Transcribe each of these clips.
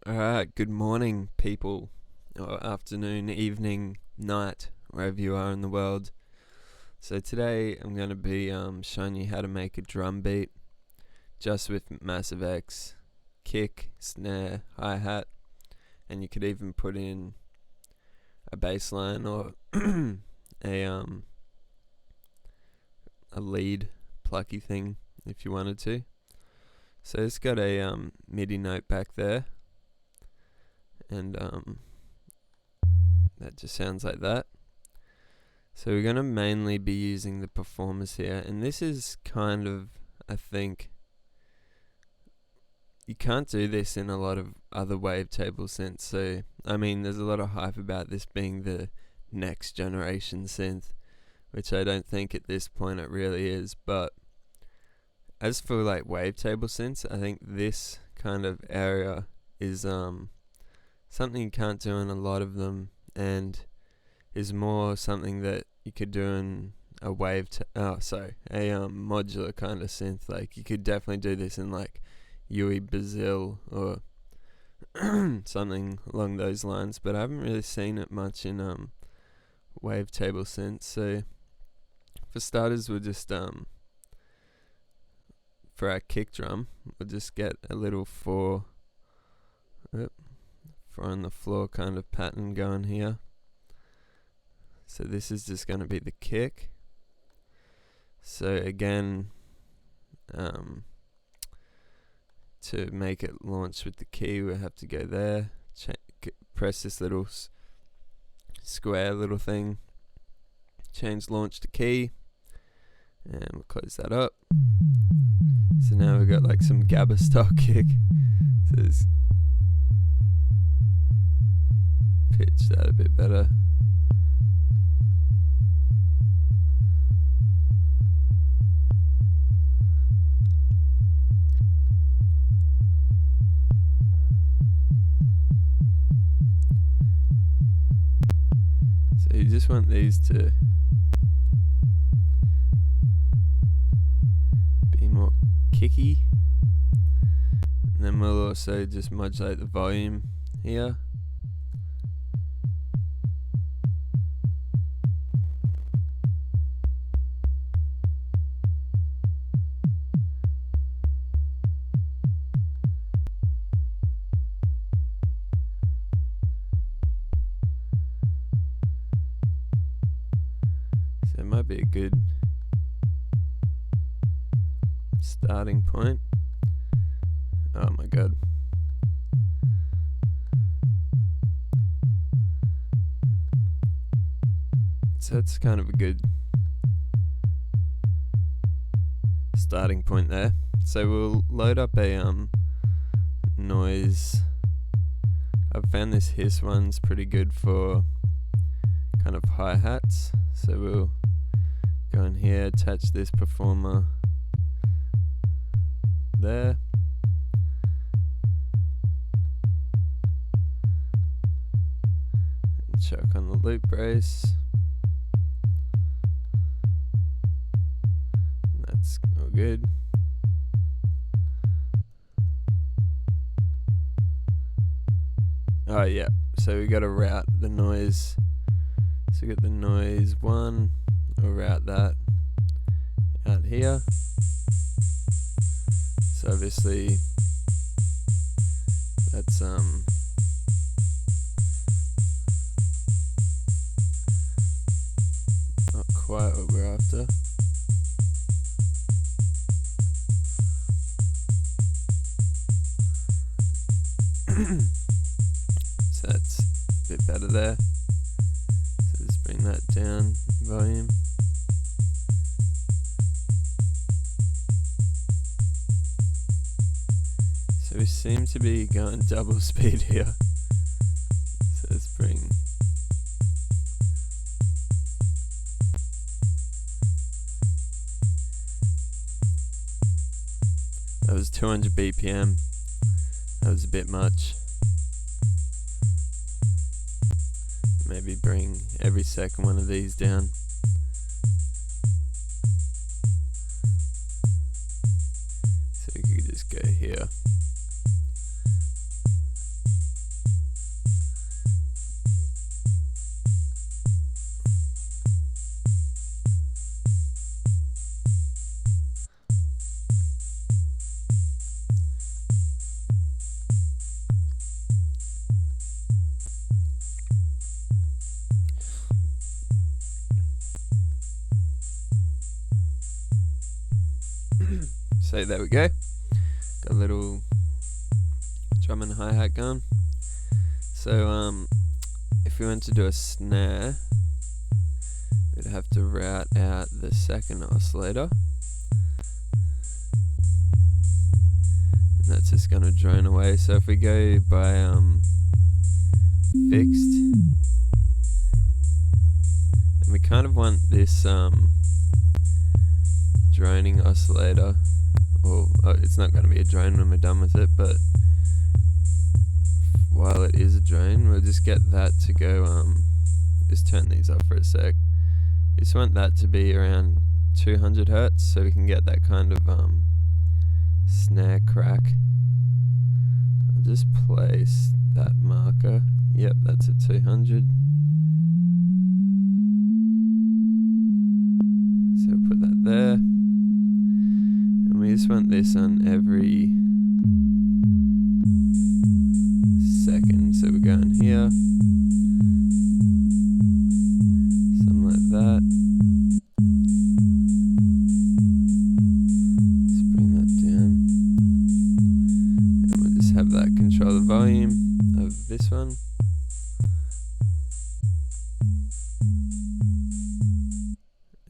Alright, good morning, people, or afternoon, evening, night, wherever you are in the world. So today I'm going to be showing you how to make a drum beat just with Massive X, kick, snare, hi-hat, and you could even put in a bass line or a lead plucky thing if you wanted to. So it's got a MIDI note back there, and that just sounds like that. So we're going to mainly be using the performers here, and this is kind of, I think, you can't do this in a lot of other wavetable synths. So I mean, there's a lot of hype about this being the next generation synth, which I don't think at this point it really is. But as for like wavetable synths, I think this kind of area is something you can't do in a lot of them, and is more something that you could do in a modular kind of synth. Like you could definitely do this in like Yui Brazil or something along those lines, but I haven't really seen it much in wavetable synths. So for starters, we'll just for our kick drum, we'll just get a little four on the floor kind of pattern going here. So this is just going to be the kick. So again, to make it launch with the key, we have to go there, press this little square little thing, change launch to key, and we'll close that up. So now we've got like some Gabba style kick. So let's pitch that a bit better. So you just want these to be more kicky, and then we'll also just modulate the volume here. So it might be a good starting point. Oh my god. So that's kind of a good starting point there. So we'll load up a noise. I've found this Hiss one's pretty good for kind of hi-hats. So we'll go in here, attach this performer there. And chuck on the loop brace. And that's all good. Oh yeah, so we got to route the noise. So we got the noise 1, we'll route that out here. So obviously that's not quite what we're after. So that's a bit better there. So just bring that down, volume. So we seem to be going double speed here. So let's bring that was 200 BPM. That was a bit much. Maybe bring every second one of these down. So you could just go here. So there we go. Got a little drum and hi-hat going. So if we went to do a snare, we'd have to route out the second oscillator. And that's just going to drone away. So if we go by fixed, and we kind of want this droning oscillator, or it's not going to be a drone when we're done with it, but while it is a drone, we'll just get that to go, just turn these off for a sec. We just want that to be around 200 hertz so we can get that kind of snare crack. I'll just place that marker. Yep, that's at 200. So we'll put that there. And we just want this on every second. So we're going here. Something like that. Let's bring that down. And we'll just have that control the volume of this one.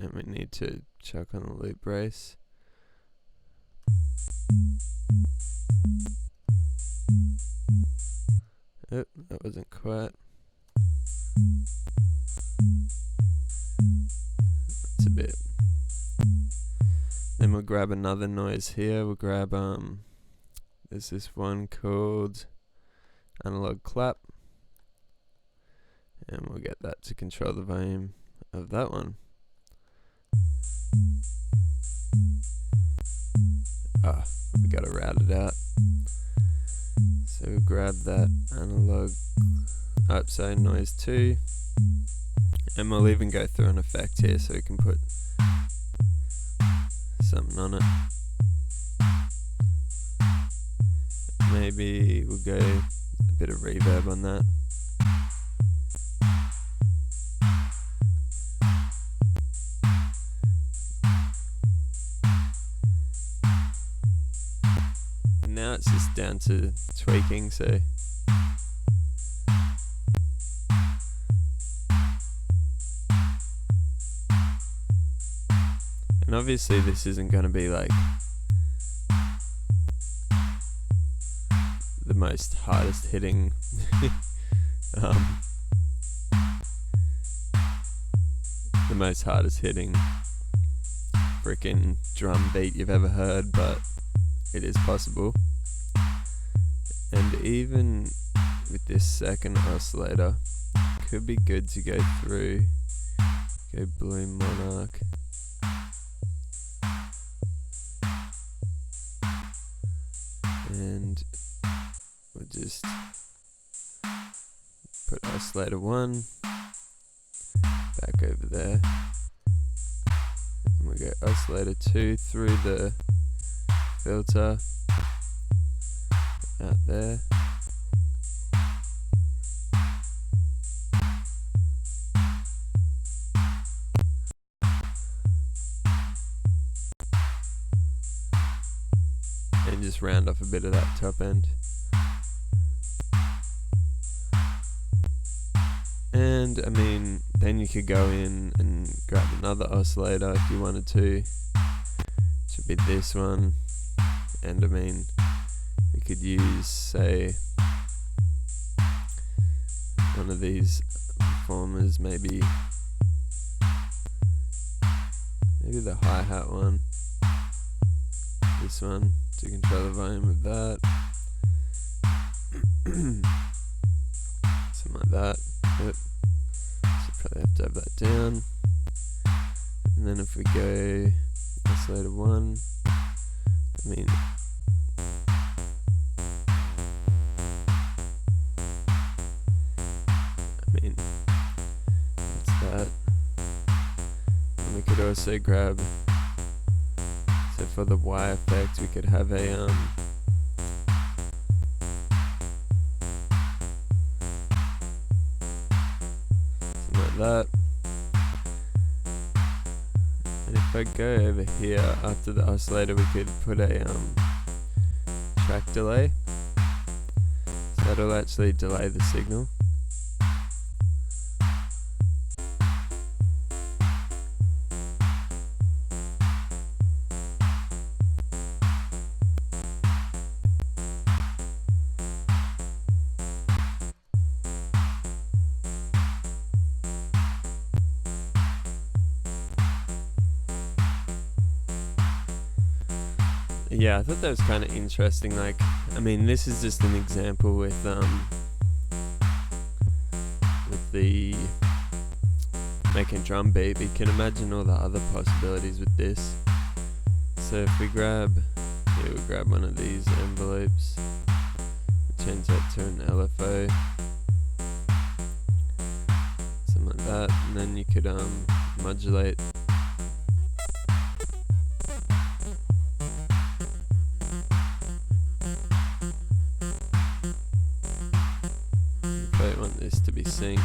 And we need to chuck on the loop brace. Oh, that wasn't quite. That's a bit. Then we'll grab another noise here. We'll grab there's this one called analog clap, and we'll get that to control the volume of that one. We gotta route it out. So we'll grab that analog noise 2, and we'll even go through an effect here so we can put something on it. Maybe we'll go a bit of reverb on that. Now it's just down to tweaking, so and obviously this isn't going to be like the most hardest hitting the most hardest hitting freaking drum beat you've ever heard, but it is possible. And even with this second oscillator, it could be good to go through, go Blue Monarch, and we'll just put oscillator 1 back over there, and we'll go oscillator 2 through the filter out there. And just round off a bit of that top end. And I mean, then you could go in and grab another oscillator if you wanted to. Should be this one. And I mean, we could use, say, one of these performers, maybe the hi-hat one, this one, to control the volume of that. Something like that. Yep. So probably have to have that down. And then if we go oscillator 1, I mean, that's that. And we could also grab, so for the Y effect, we could have a something like that. And if I go over here after the oscillator, we could put a track delay. So that'll actually delay the signal. Yeah, I thought that was kind of interesting. Like, I mean, this is just an example with the making drum beat. We can imagine all the other possibilities with this. So if we grab, here we'll grab one of these envelopes, we'll change that to an LFO, something like that, and then you could modulate. If I want this to be synced.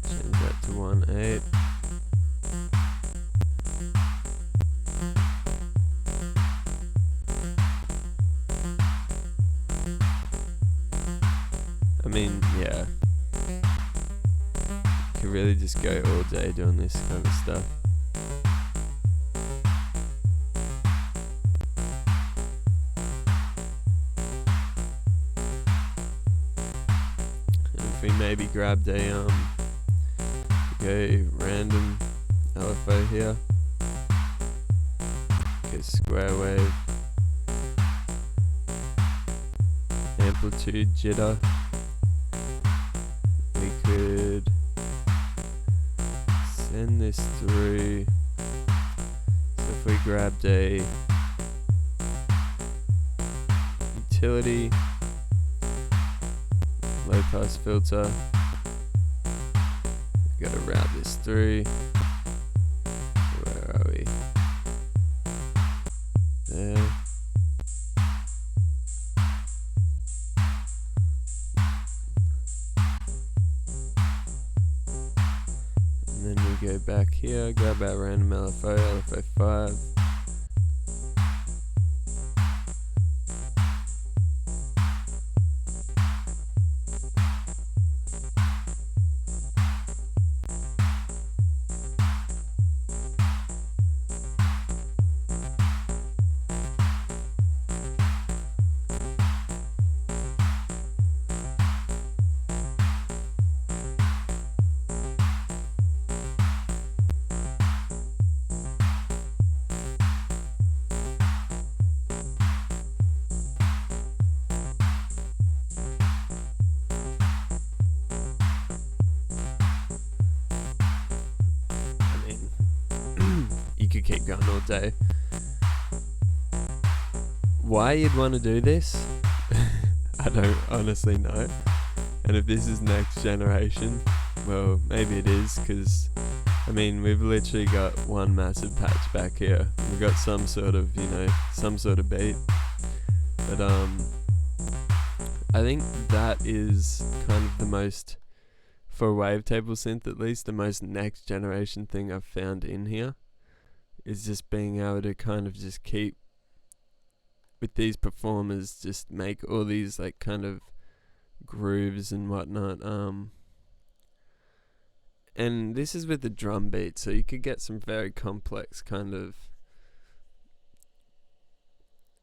Change that to 1/8. I mean, yeah. You could really just go all day doing this kind of stuff. And if we maybe grabbed a go random LFO here, go square wave, amplitude jitter. We could send this through. So if we grabbed a utility, low pass filter, we gotta route this through. Where are we? There. And then we go back here, grab our random LFO, LFO 5. You could keep going all day. Why you'd want to do this, I don't honestly know. And if this is next generation, well, maybe it is, because I mean, we've literally got one massive patch back here. We've got some sort of, some sort of beat. But I think that is kind of the most, for a wavetable synth at least, the most next generation thing I've found in here. Is just being able to kind of just keep with these performers, just make all these like kind of grooves and whatnot. And this is with the drum beat, so you could get some very complex kind of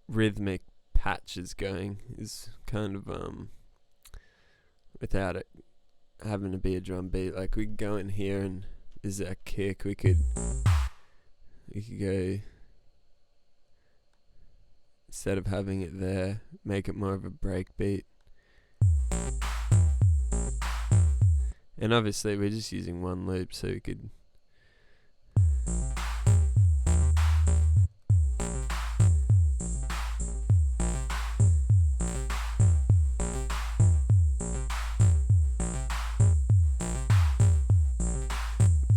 rhythmic patches going. Is kind of without it having to be a drum beat. Like we could go in here and is that kick? We could go, instead of having it there, make it more of a break beat. And obviously we're just using one loop, so we could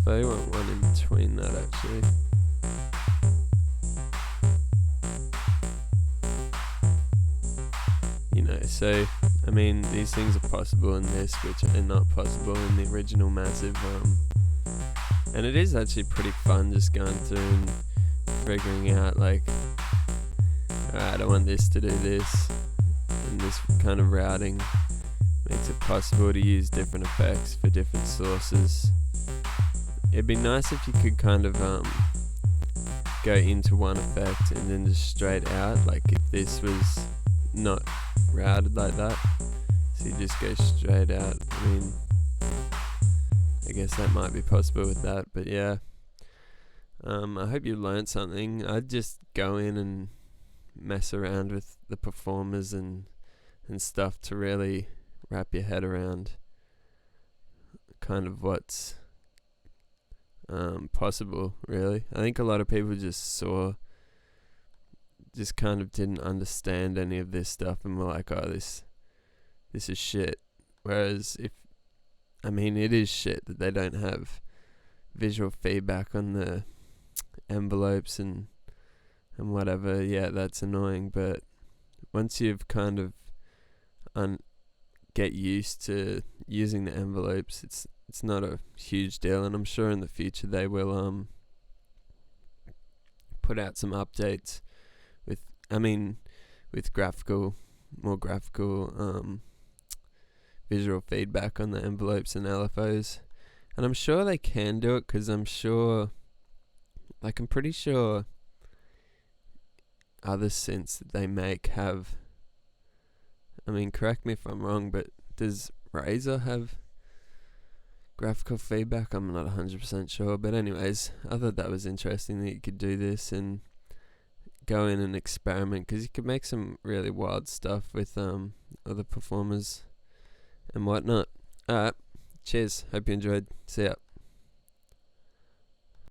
I want one in between that actually. so I mean, these things are possible in this, which are not possible in the original Massive. And it is actually pretty fun just going through and figuring out, like, alright, I want this to do this, and this kind of routing makes it possible to use different effects for different sources. It'd be nice if you could kind of go into one effect and then just straight out, like if this was not routed like that, so you just go straight out. I mean, I guess that might be possible with that, but yeah. I hope you learned something. I'd just go in and mess around with the performers and stuff to really wrap your head around kind of what's possible, really. I think a lot of people just kind of didn't understand any of this stuff and were like, oh, this is shit. Whereas it is shit that they don't have visual feedback on the envelopes and whatever. Yeah, that's annoying, but once you've kind of get used to using the envelopes, it's not a huge deal, and I'm sure in the future they will put out some updates with more graphical visual feedback on the envelopes and LFOs. And I'm sure they can do it, because I'm pretty sure other synths that they make have, correct me if I'm wrong, but does Razer have graphical feedback? I'm not 100% sure, but anyways, I thought that was interesting that you could do this and go in and experiment, because you could make some really wild stuff with other performers and whatnot. Alright, cheers, hope you enjoyed, see ya.